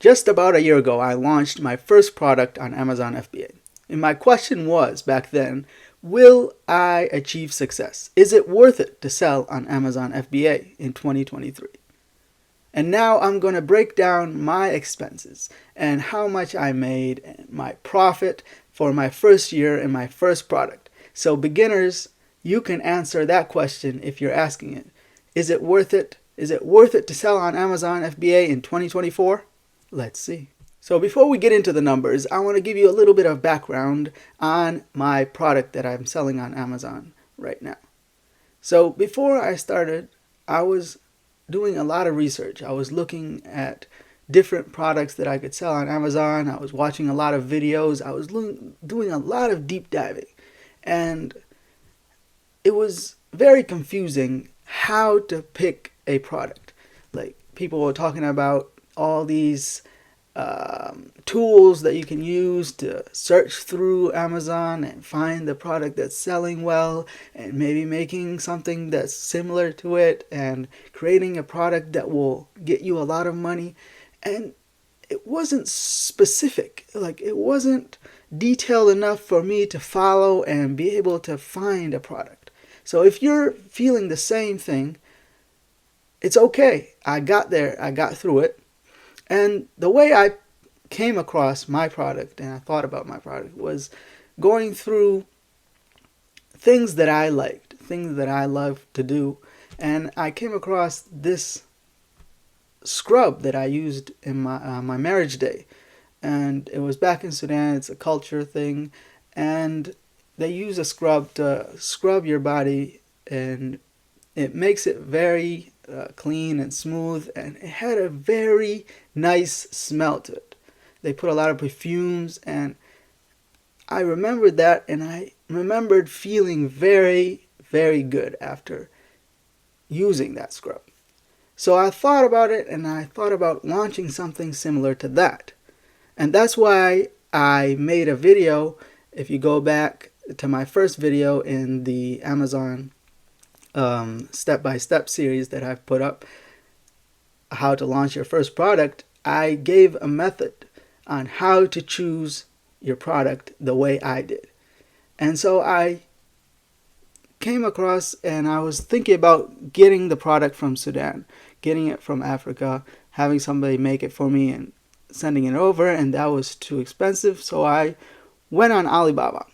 Just about a year ago, I launched my first product on Amazon FBA. And my question was back then, will I achieve success? Is it worth it to sell on Amazon FBA in 2023? And now I'm going to break down my expenses and how much I made and my profit for my first year and my first product. So beginners, you can answer that question if you're asking it. Is it worth it? Is it worth it to sell on Amazon FBA in 2024? Let's see. So before we get into the numbers, I want to give you a little bit of background on my product that I'm selling on Amazon right now. So before I started, I was doing a lot of research. I was looking at different products that I could sell on Amazon. I was watching a lot of videos. I was doing a lot of deep diving. And it was very confusing how to pick a product. Like, people were talking about all these tools that you can use to search through Amazon and find the product that's selling well, and maybe making something that's similar to it and creating a product that will get you a lot of money. And it wasn't specific, like it wasn't detailed enough for me to follow and be able to find a product. So if you're feeling the same thing, it's okay. I got there, I got through it. And the way I came across my product and I thought about my product was going through things that I liked, things that I love to do. And I came across this scrub that I used in my marriage day. And it was back in Sudan. It's a culture thing. And they use a scrub to scrub your body, and it makes it very clean and smooth, and it had a very nice smell to it. They put a lot of perfumes, and I remembered that, and I remembered feeling very, very good after using that scrub. So I thought about it, and I thought about launching something similar to that. And that's why I made a video. If you go back to my first video in the Amazon step-by-step series that I've put up, how to launch your first product, I gave a method on how to choose your product the way I did. And so I came across, and I was thinking about getting the product from Sudan, getting it from Africa, having somebody make it for me and sending it over, and that was too expensive. So I went on Alibaba,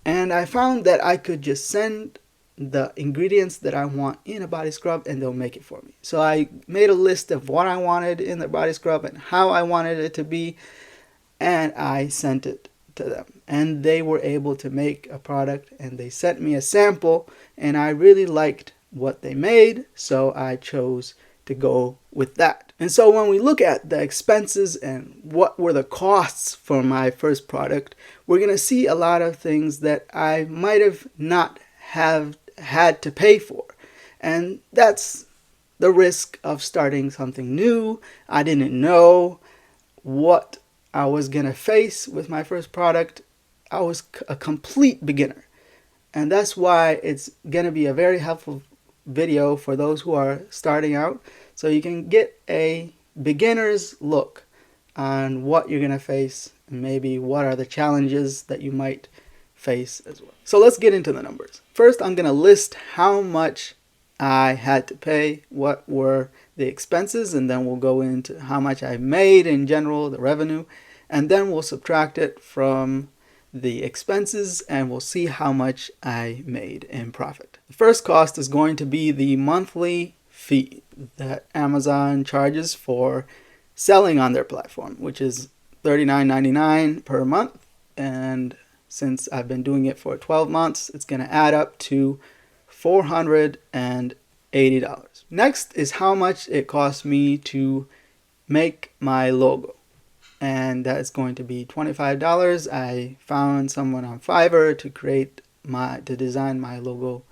and I found that I could just send the ingredients that I want in a body scrub and they'll make it for me. So I made a list of what I wanted in the body scrub and how I wanted it to be, and I sent it to them, and they were able to make a product, and they sent me a sample, and I really liked what they made, so I chose to go with that. And so when we look at the expenses and what were the costs for my first product, we're going to see a lot of things that I might have not have had to pay for. And that's the risk of starting something new. I didn't know what I was going to face with my first product. I was a complete beginner. And that's why it's going to be a very helpful video for those who are starting out, so you can get a beginner's look on what you're going to face and maybe what are the challenges that you might face as well. So let's get into the numbers. First, I'm going to list how much I had to pay, what were the expenses, and then we'll go into how much I made in general, the revenue, and then we'll subtract it from the expenses and we'll see how much I made in profit. The first cost is going to be the monthly fee that Amazon charges for selling on their platform, which is $39.99 per month. And since I've been doing it for 12 months, it's going to add up to $480. Next is how much it cost me to make my logo. And that is going to be $25. I found someone on Fiverr to design my logo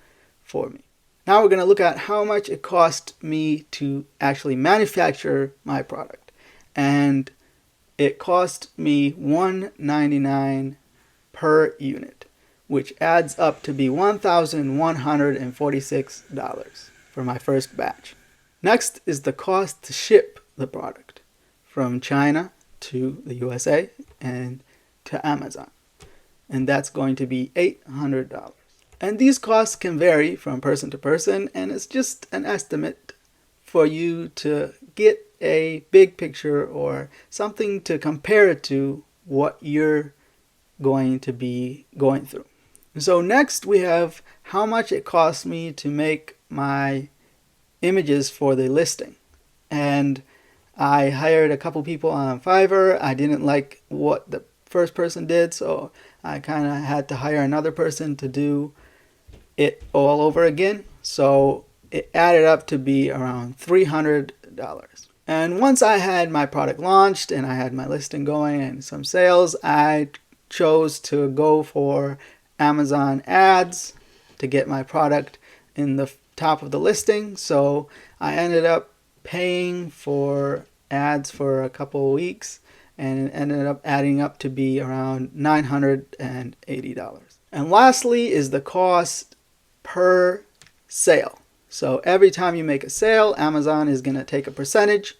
for me. Now we're going to look at how much it cost me to actually manufacture my product. And it cost me $199 per unit, which adds up to be $1,146 for my first batch. Next is the cost to ship the product from China to the USA and to Amazon. And that's going to be $800. And these costs can vary from person to person, and it's just an estimate for you to get a big picture or something to compare it to what you're going to be going through. So next we have how much it costs me to make my images for the listing. And I hired a couple people on Fiverr. I didn't like what the first person did, so I kind of had to hire another person to do it all over again. So it added up to be around $300. And once I had my product launched and I had my listing going and some sales, I chose to go for Amazon ads to get my product in the top of the listing. So I ended up paying for ads for a couple of weeks, and it ended up adding up to be around $980. And lastly is the cost per sale. So every time you make a sale, Amazon is going to take a percentage.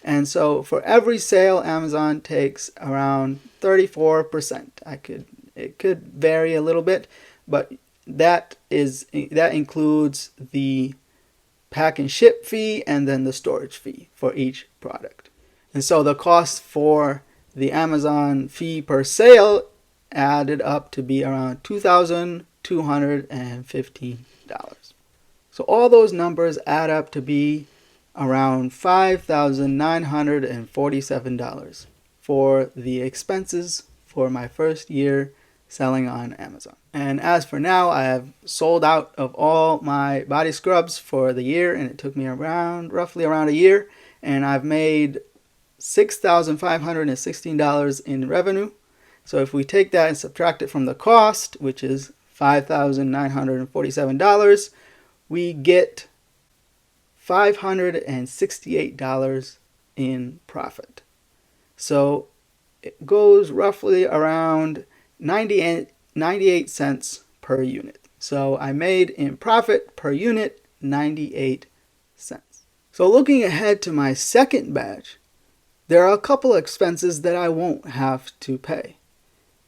And so for every sale, Amazon takes around 34%. It could vary a little bit, but that includes the pack and ship fee and then the storage fee for each product. And so the cost for the Amazon fee per sale added up to be around $2,215. So all those numbers add up to be around $5,947 for the expenses for my first year selling on Amazon. And as for now, I have sold out of all my body scrubs for the year, and it took me roughly around a year, and I've made $6,516 in revenue. So if we take that and subtract it from the cost, which is $5,947, we get $568 in profit. So it goes roughly around 98 cents per unit. So I made in profit per unit 98 cents. So looking ahead to my second batch, there are a couple of expenses that I won't have to pay.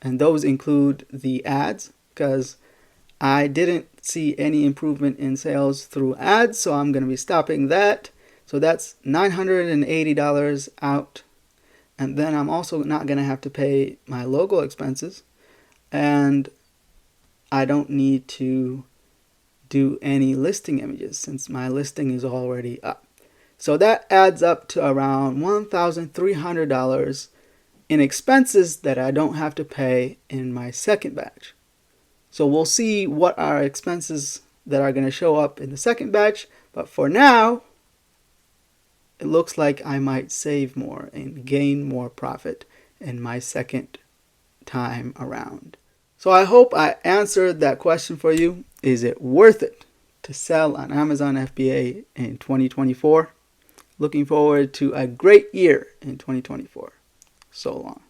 And those include the ads, because I didn't see any improvement in sales through ads, so I'm going to be stopping that. So that's $980 out. And then I'm also not going to have to pay my logo expenses. And I don't need to do any listing images since my listing is already up. So that adds up to around $1,300 in expenses that I don't have to pay in my second batch. So we'll see what our expenses that are going to show up in the second batch. But for now, it looks like I might save more and gain more profit in my second time around. So I hope I answered that question for you. Is it worth it to sell on Amazon FBA in 2024? Looking forward to a great year in 2024. So long.